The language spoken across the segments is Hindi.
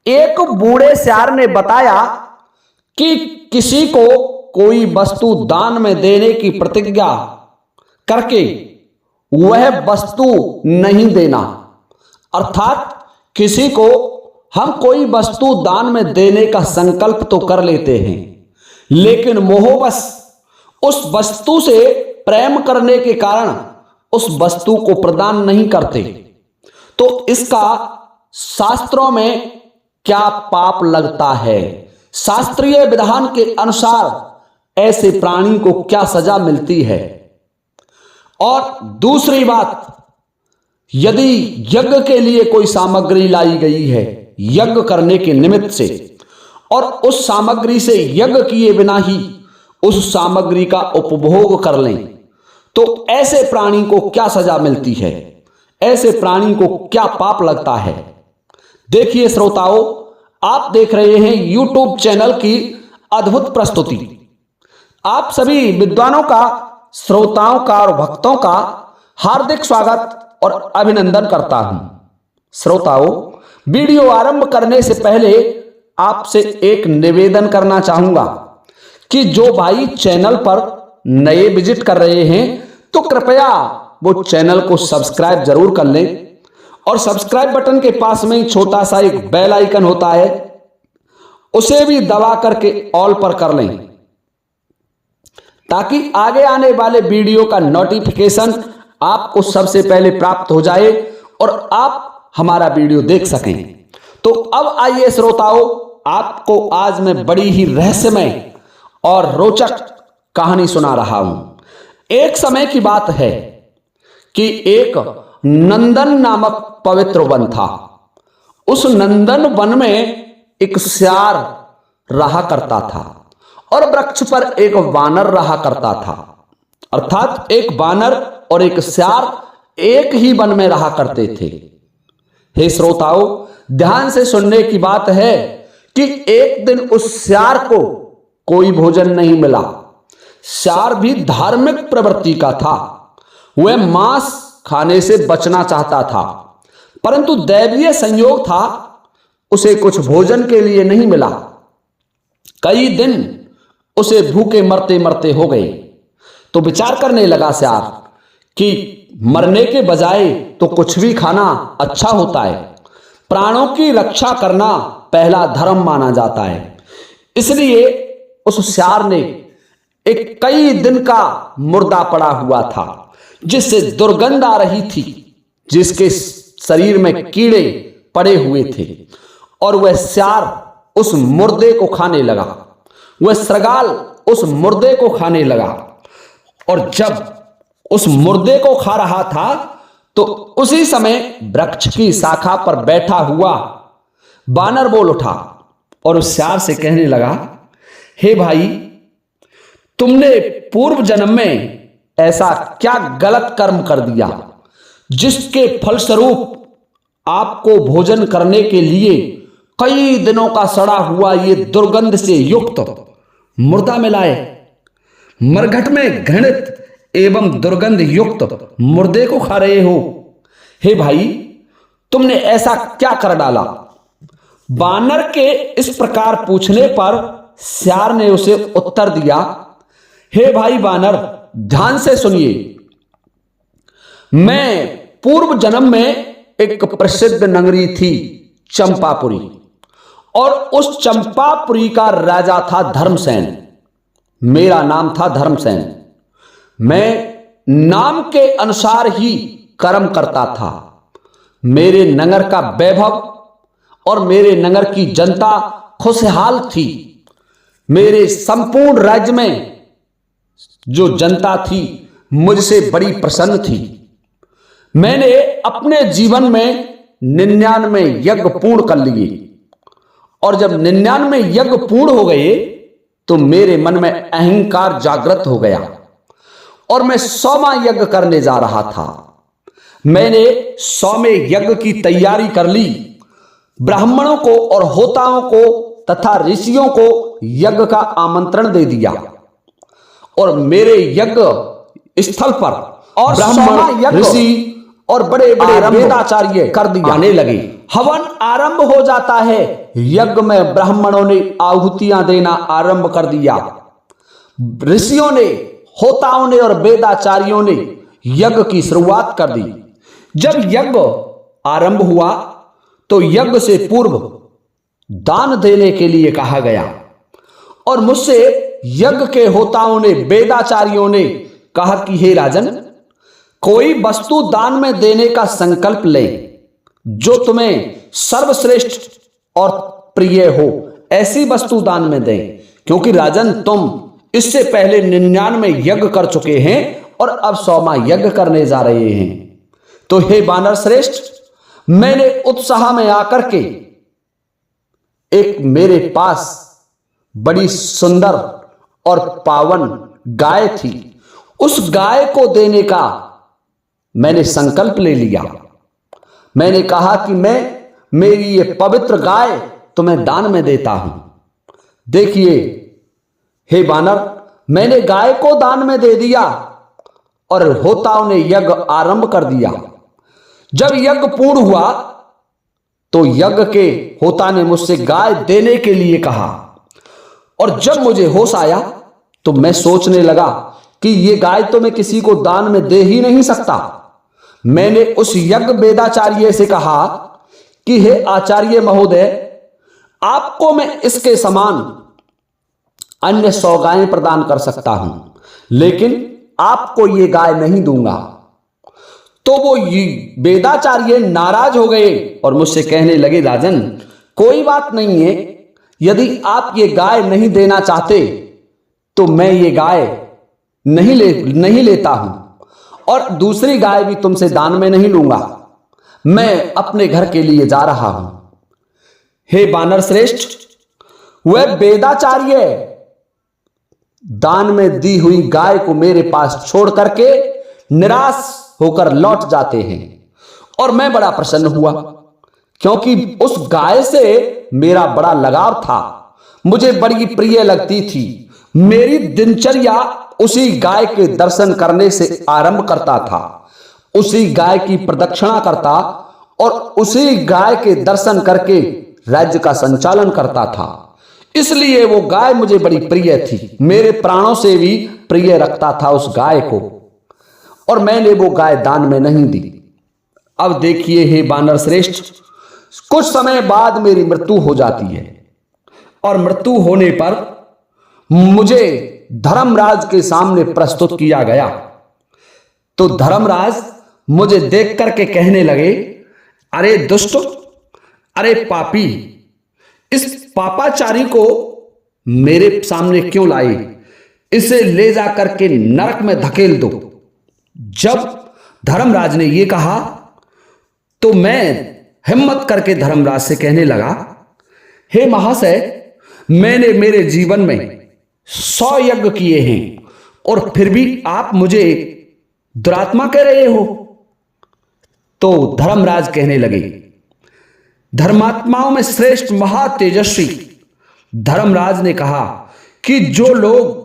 एक बूढ़े सियार ने बताया कि किसी को कोई वस्तु दान में देने की प्रतिज्ञा करके वह वस्तु नहीं देना। अर्थात किसी को हम कोई वस्तु दान में देने का संकल्प तो कर लेते हैं, लेकिन मोहवश उस वस्तु से प्रेम करने के कारण उस वस्तु को प्रदान नहीं करते, तो इसका शास्त्रों में क्या पाप लगता है? शास्त्रीय विधान के अनुसार ऐसे प्राणी को क्या सजा मिलती है? और दूसरी बात, यदि यज्ञ के लिए कोई सामग्री लाई गई है यज्ञ करने के निमित्त से, और उस सामग्री से यज्ञ किए बिना ही उस सामग्री का उपभोग कर लें, तो ऐसे प्राणी को क्या सजा मिलती है? ऐसे प्राणी को क्या पाप लगता है? देखिए श्रोताओं, आप देख रहे हैं YouTube चैनल की अद्भुत प्रस्तुति। आप सभी विद्वानों का, श्रोताओं का और भक्तों का हार्दिक स्वागत और अभिनंदन करता हूं। श्रोताओं, वीडियो आरंभ करने से पहले आपसे एक निवेदन करना चाहूंगा कि जो भाई चैनल पर नए विजिट कर रहे हैं तो कृपया वो चैनल को सब्सक्राइब जरूर कर लें, और सब्सक्राइब बटन के पास में छोटा सा एक बेल आइकन होता है, उसे भी दबा करके ऑल पर कर लें, ताकि आगे आने वाले वीडियो का नोटिफिकेशन आपको सबसे पहले प्राप्त हो जाए और आप हमारा वीडियो देख सकें। तो अब आइए श्रोताओं, आपको आज मैं बड़ी ही रहस्यमय और रोचक कहानी सुना रहा हूं। एक समय की बात है कि एक नंदन नामक पवित्र वन था। उस नंदन वन में एक सियार रहा करता था और वृक्ष पर एक वानर रहा करता था। अर्थात एक वानर और एक सियार एक ही वन में रहा करते थे। हे श्रोताओं, ध्यान से सुनने की बात है कि एक दिन उस सियार को कोई भोजन नहीं मिला। सियार भी धार्मिक प्रवृत्ति का था, वह मांस खाने से बचना चाहता था, परंतु दैवीय संयोग था, उसे कुछ भोजन के लिए नहीं मिला। कई दिन उसे भूखे मरते मरते हो गए। तो विचार करने लगा सियार कि मरने के बजाय तो कुछ भी खाना अच्छा होता है। प्राणों की रक्षा करना पहला धर्म माना जाता है। इसलिए उस सियार ने एक कई दिन का मुर्दा पड़ा हुआ था, जिससे दुर्गंध आ रही थी, जिसके शरीर में कीड़े पड़े हुए थे, और वह सियार उस मुर्दे को खाने लगा। वह श्रगाल उस मुर्दे को खाने लगा, और जब उस मुर्दे को खा रहा था तो उसी समय वृक्ष की शाखा पर बैठा हुआ वानर बोल उठा और उस सियार से कहने लगा, हे भाई, तुमने पूर्व जन्म में ऐसा क्या गलत कर्म कर दिया जिसके फलस्वरूप आपको भोजन करने के लिए कई दिनों का सड़ा हुआ ये दुर्गंध से युक्त मुर्दा मिला है? मरघट में घृणित एवं दुर्गंध युक्त मुर्दे को खा रहे हो। हे भाई, तुमने ऐसा क्या कर डाला? वानर के इस प्रकार पूछने पर सियार ने उसे उत्तर दिया, हे भाई वानर, ध्यान से सुनिए। मैं पूर्व जन्म में एक प्रसिद्ध नगरी थी चंपापुरी, और उस चंपापुरी का राजा था धर्मसेन। मेरा नाम था धर्मसेन। मैं नाम के अनुसार ही कर्म करता था। मेरे नगर का वैभव और मेरे नगर की जनता खुशहाल थी। मेरे संपूर्ण राज्य में जो जनता थी मुझसे बड़ी प्रसन्न थी। मैंने अपने जीवन में 99 यज्ञ पूर्ण कर लिए, और जब 99 यज्ञ पूर्ण हो गए तो मेरे मन में अहंकार जागृत हो गया और मैं 100वां यज्ञ करने जा रहा था। मैंने 100वें यज्ञ की तैयारी कर ली। ब्राह्मणों को और होताओं को तथा ऋषियों को यज्ञ का आमंत्रण दे दिया, और मेरे यज्ञ स्थल पर और ब्राह्मण, ऋषि और बड़े बड़े वेदाचार्य कर दिया आने लगे। हवन आरंभ हो जाता है। यज्ञ में ब्राह्मणों ने आहुतियां देना आरंभ कर दिया। ऋषियों ने, होताओं ने और वेदाचार्यों ने यज्ञ की शुरुआत कर दी। जब यज्ञ आरंभ हुआ तो यज्ञ से पूर्व दान देने के लिए कहा गया और मुझसे यज्ञ के होताओं ने, वेदाचार्यों ने कहा कि हे राजन, कोई वस्तु दान में देने का संकल्प ले जो तुम्हें सर्वश्रेष्ठ और प्रिय हो, ऐसी वस्तु दान में दे, क्योंकि राजन तुम इससे पहले 99 यज्ञ कर चुके हैं और अब 100वां यज्ञ करने जा रहे हैं। तो हे वानर श्रेष्ठ, मैंने उत्साह में आकर के, एक मेरे पास बड़ी सुंदर और पावन गाय थी, उस गाय को देने का मैंने संकल्प ले लिया। मैंने कहा कि मैं मेरी ये पवित्र गाय तुम्हें दान में देता हूं। देखिए हे वानर, मैंने गाय को दान में दे दिया और होताओं ने यज्ञ आरंभ कर दिया। जब यज्ञ पूर्ण हुआ तो यज्ञ के होता ने मुझसे गाय देने के लिए कहा और जब मुझे होश आया तो मैं सोचने लगा कि ये गाय तो मैं किसी को दान में दे ही नहीं सकता। मैंने उस यज्ञ वेदाचार्य से कहा कि हे आचार्य महोदय, आपको मैं इसके समान अन्य 100 गायें प्रदान कर सकता हूं, लेकिन आपको ये गाय नहीं दूंगा। तो वो वेदाचार्य नाराज हो गए और मुझसे कहने लगे, राजन कोई बात नहीं है, यदि आप ये गाय नहीं देना चाहते तो मैं ये गाय नहीं लेता हूं और दूसरी गाय भी तुमसे दान में नहीं लूंगा, मैं अपने घर के लिए जा रहा हूं। हे वानर श्रेष्ठ, वह वेदाचार्य दान में दी हुई गाय को मेरे पास छोड़ करके निराश होकर लौट जाते हैं और मैं बड़ा प्रसन्न हुआ, क्योंकि उस गाय से मेरा बड़ा लगाव था, मुझे बड़ी प्रिय लगती थी। मेरी दिनचर्या उसी गाय के दर्शन करने से आरंभ करता था, उसी गाय की प्रदक्षिणा करता और उसी गाय के दर्शन करके राज्य का संचालन करता था। इसलिए वो गाय मुझे बड़ी प्रिय थी, मेरे प्राणों से भी प्रिय रखता था उस गाय को, और मैंने वो गाय दान में नहीं दी। अब देखिए हे वानर श्रेष्ठ, कुछ समय बाद मेरी मृत्यु हो जाती है और मृत्यु होने पर मुझे धर्मराज के सामने प्रस्तुत किया गया। तो धर्मराज मुझे देख करके कहने लगे, अरे दुष्ट, अरे पापी, इस पापाचारी को मेरे सामने क्यों लाए? इसे ले जाकर के नरक में धकेल दो। जब धर्मराज ने यह कहा तो मैं हिम्मत करके धर्मराज से कहने लगा, हे महाशय, मैंने मेरे जीवन में 100 यज्ञ किए हैं और फिर भी आप मुझे दुरात्मा कह रहे हो। तो धर्मराज कहने लगे, धर्मात्माओं में श्रेष्ठ महातेजस्वी धर्मराज ने कहा कि जो लोग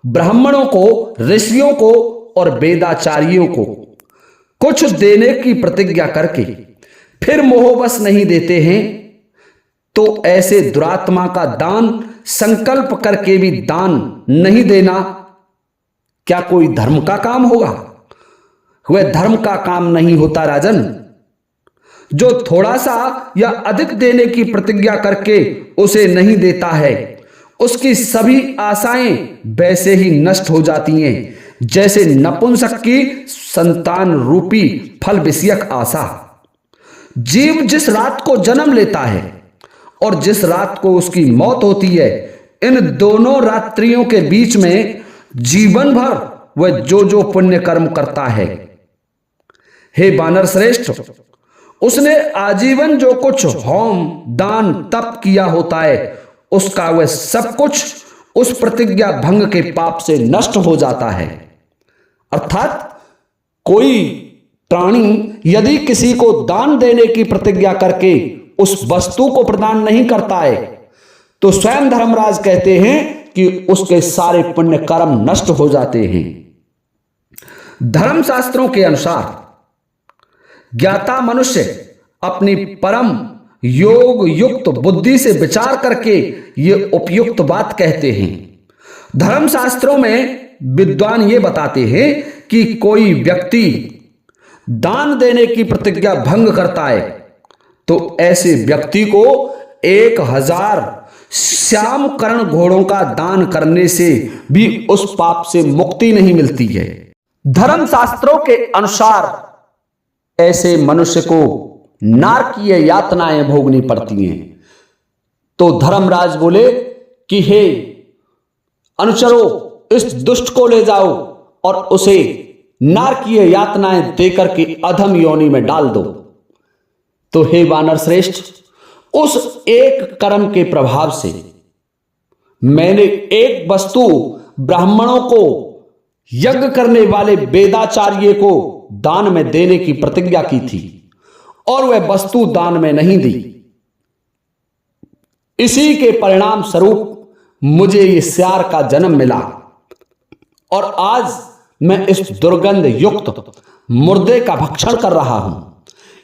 ब्राह्मणों को, ऋषियों को और वेदाचार्यों को कुछ देने की प्रतिज्ञा करके फिर मोहवश नहीं देते हैं, तो ऐसे दुरात्मा का दान संकल्प करके भी दान नहीं देना क्या कोई धर्म का काम होगा? वह धर्म का काम नहीं होता राजन। जो थोड़ा सा या अधिक देने की प्रतिज्ञा करके उसे नहीं देता है, उसकी सभी आशाएं वैसे ही नष्ट हो जाती हैं जैसे नपुंसक की संतान रूपी फल विषयक आशा। जीव जिस रात को जन्म लेता है और जिस रात को उसकी मौत होती है, इन दोनों रात्रियों के बीच में जीवन भर वह जो पुण्य कर्म करता है। हे वानर श्रेष्ठ, उसने आजीवन जो कुछ होम, दान, तप किया होता है, उसका वह सब कुछ उस प्रतिज्ञा भंग के पाप से नष्ट हो जाता है। अर्थात कोई प्राणी यदि किसी को दान देने की प्रतिज्ञा करके उस वस्तु को प्रदान नहीं करता है, तो स्वयं धर्मराज कहते हैं कि उसके सारे पुण्य कर्म नष्ट हो जाते हैं। धर्मशास्त्रों के अनुसार ज्ञाता मनुष्य अपनी परम योग युक्त बुद्धि से विचार करके ये उपयुक्त बात कहते हैं। धर्मशास्त्रों में विद्वान ये बताते हैं कि कोई व्यक्ति दान देने की प्रतिज्ञा भंग करता है तो ऐसे व्यक्ति को 1000 श्याम कर्ण घोड़ों का दान करने से भी उस पाप से मुक्ति नहीं मिलती है। धर्मशास्त्रों के अनुसार ऐसे मनुष्य को नारकीय यातनाएं भोगनी पड़ती हैं। तो धर्मराज बोले कि हे अनुचरों, इस दुष्ट को ले जाओ और उसे नारकीय यातनाएं देकर के अधम योनि में डाल दो। तो हे वानर श्रेष्ठ, उस एक कर्म के प्रभाव से मैंने एक वस्तु ब्राह्मणों को, यज्ञ करने वाले वेदाचार्य को दान में देने की प्रतिज्ञा की थी और वह वस्तु दान में नहीं दी। इसी के परिणाम स्वरूप मुझे ये स्यार का जन्म मिला और आज मैं इस दुर्गंध युक्त मुर्दे का भक्षण कर रहा हूं।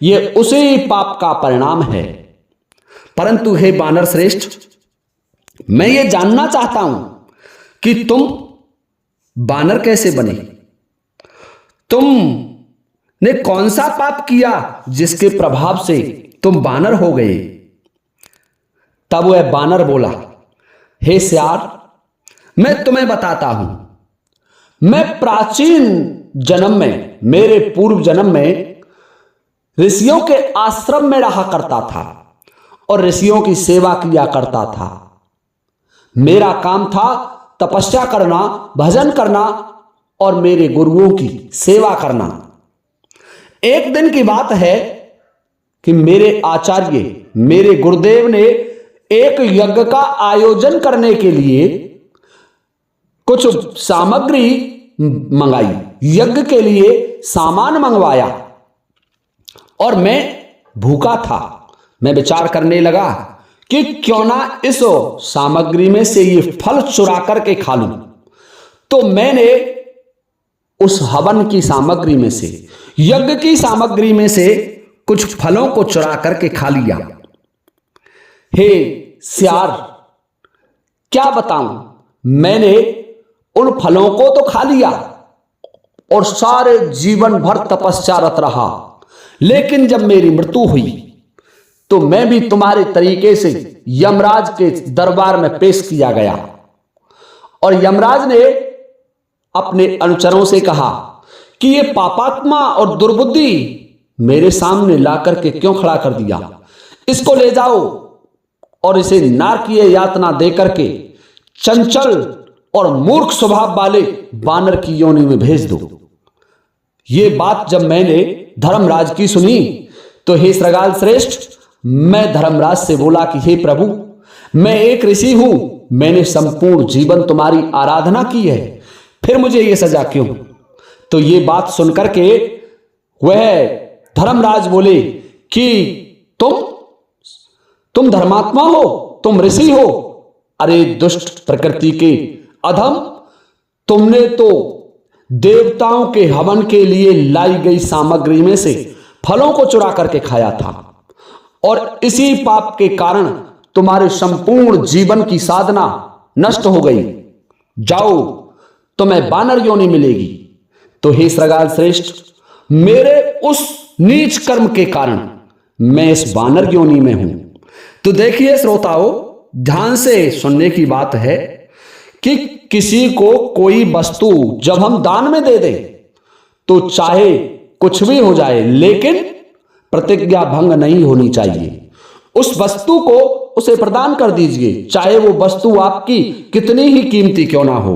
यह उसी पाप का परिणाम है। परंतु हे वानर श्रेष्ठ, मैं ये जानना चाहता हूं कि तुम वानर कैसे बने? तुमने कौन सा पाप किया जिसके प्रभाव से तुम वानर हो गए? तब वह वानर बोला, हे स्यार, मैं तुम्हें बताता हूं। मैं प्राचीन जन्म में, मेरे पूर्व जन्म में ऋषियों के आश्रम में रहा करता था और ऋषियों की सेवा किया करता था। मेरा काम था तपस्या करना, भजन करना और मेरे गुरुओं की सेवा करना। एक दिन की बात है कि मेरे आचार्य, मेरे गुरुदेव ने एक यज्ञ का आयोजन करने के लिए कुछ सामग्री मंगाई, यज्ञ के लिए सामान मंगवाया और मैं भूखा था। मैं विचार करने लगा कि क्यों ना इस सामग्री में से ये फल चुरा करके खा लूं। तो मैंने उस हवन की सामग्री में से, यज्ञ की सामग्री में से कुछ फलों को चुरा करके खा लिया। हे स्यार, क्या बताऊं, मैंने उन फलों को तो खा लिया और सारे जीवन भर तपस्यारत रहा, लेकिन जब मेरी मृत्यु हुई तो मैं भी तुम्हारे तरीके से यमराज के दरबार में पेश किया गया और यमराज ने अपने अनुचरों से कहा कि ये पापात्मा और दुर्बुद्धि मेरे सामने लाकर के क्यों खड़ा कर दिया? इसको ले जाओ और इसे नारकीय यातना देकर के चंचल और मूर्ख स्वभाव वाले वानर की योनि में भेज दो। ये बात जब मैंने धर्मराज की सुनी तो हे श्रगाल श्रेष्ठ, मैं धर्मराज से बोला कि हे प्रभु, मैं एक ऋषि हूं, मैंने संपूर्ण जीवन तुम्हारी आराधना की है, फिर मुझे ये सजा क्यों? तो ये बात सुनकर के वह धर्मराज बोले कि तुम धर्मात्मा हो, तुम ऋषि हो। अरे दुष्ट प्रकृति के अधम, तुमने तो देवताओं के हवन के लिए लाई गई सामग्री में से फलों को चुरा करके खाया था और इसी पाप के कारण तुम्हारे संपूर्ण जीवन की साधना नष्ट हो गई। जाओ, तुम्हें वानर योनि मिलेगी। तो हे श्रगाल श्रेष्ठ, मेरे उस नीच कर्म के कारण मैं इस वानर योनि में हूं। तो देखिए श्रोताओ, ध्यान से सुनने की बात है कि किसी को कोई वस्तु जब हम दान में दे दें तो चाहे कुछ भी हो जाए, लेकिन प्रतिज्ञा भंग नहीं होनी चाहिए। उस वस्तु को उसे प्रदान कर दीजिए, चाहे वो वस्तु आपकी कितनी ही कीमती क्यों ना हो।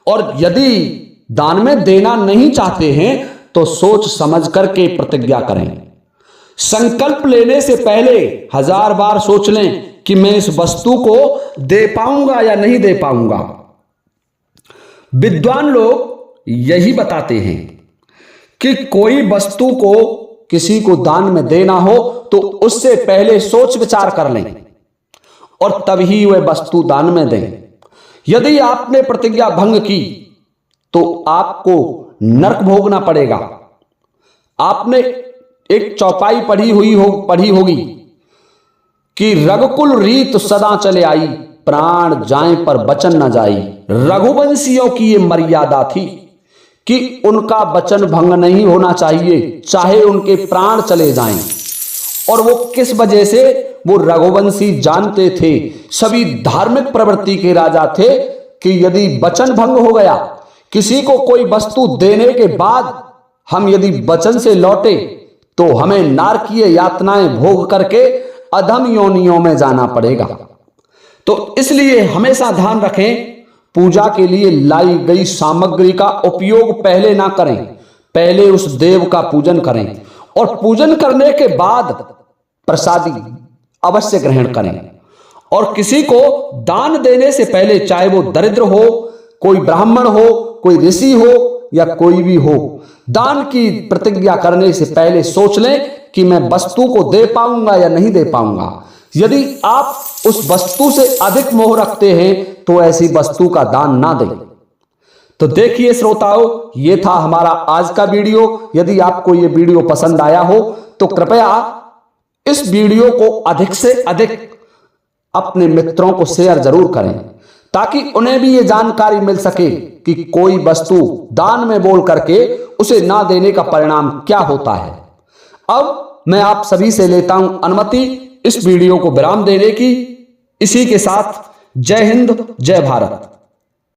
और यदि दान में देना नहीं चाहते हैं तो सोच समझ करके प्रतिज्ञा करें। संकल्प लेने से पहले 1000 बार सोच लें कि मैं इस वस्तु को दे पाऊंगा या नहीं दे पाऊंगा। विद्वान लोग यही बताते हैं कि कोई वस्तु को किसी को दान में देना हो तो उससे पहले सोच विचार कर लें और तभी वह वस्तु दान में दें। यदि आपने प्रतिज्ञा भंग की तो आपको नरक भोगना पड़ेगा। आपने एक चौपाई पढ़ी होगी कि रघुकुल रीत सदा चले आई, प्राण जाए पर वचन न जाई। रघुवंशियों की ये मर्यादा थी कि उनका वचन भंग नहीं होना चाहिए, चाहे उनके प्राण चले जाएं। और वो किस वजह से? वो रघुवंशी जानते थे, सभी धार्मिक प्रवृत्ति के राजा थे, कि यदि वचन भंग हो गया, किसी को कोई वस्तु देने के बाद हम यदि वचन से लौटे तो हमें नारकीय यातनाएं भोग करके अधम योनियों में जाना पड़ेगा। तो इसलिए हमेशा ध्यान रखें, पूजा के लिए लाई गई सामग्री का उपयोग पहले ना करें, पहले उस देव का पूजन करें और पूजन करने के बाद प्रसादी अवश्य ग्रहण करें। और किसी को दान देने से पहले, चाहे वो दरिद्र हो, कोई ब्राह्मण हो, कोई ऋषि हो या कोई भी हो, दान की प्रतिज्ञा करने से पहले सोच लें कि मैं वस्तु को दे पाऊंगा या नहीं दे पाऊंगा। यदि आप उस वस्तु से अधिक मोह रखते हैं तो ऐसी वस्तु का दान ना दें। तो देखिए श्रोताओं, ये था हमारा आज का वीडियो। यदि आपको ये वीडियो पसंद आया हो तो कृपया इस वीडियो को अधिक से अधिक अपने मित्रों को शेयर जरूर करें, ताकि उन्हें भी ये जानकारी मिल सके कि कोई वस्तु दान में बोल करके उसे ना देने का परिणाम क्या होता है। अब मैं आप सभी से लेता हूं अनुमति इस वीडियो को विराम देने की। इसी के साथ जय हिंद, जय भारत।